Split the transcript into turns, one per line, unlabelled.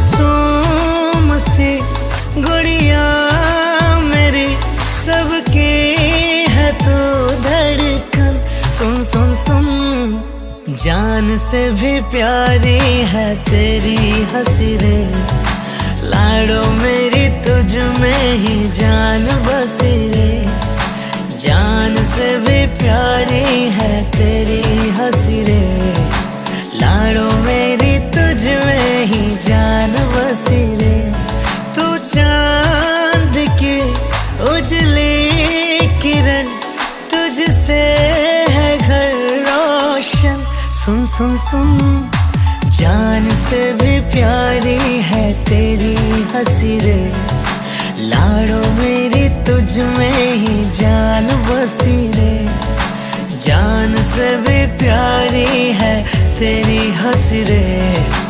मासूम सी गुड़िया मेरी, सबकी है तू धड़कन। सुन सुन सुन, जान से भी प्यारी है तेरी हंसी रे। लाडो मेरी तुझ में ही जान बसी रे। जान से भी प्यारी है तेरी हंसी रे। लाडो मेरी तुझ में ही जान बसी रे। तू चांद की उजली किरण, तुझसे है घर रोशन। सुन सुन सुन, जान से भी प्यारी है तेरी हंसी रे। लाडो मेरी तुझ में ही जान बसी रे। जान से भी प्यारी है तेरी हंसी रे।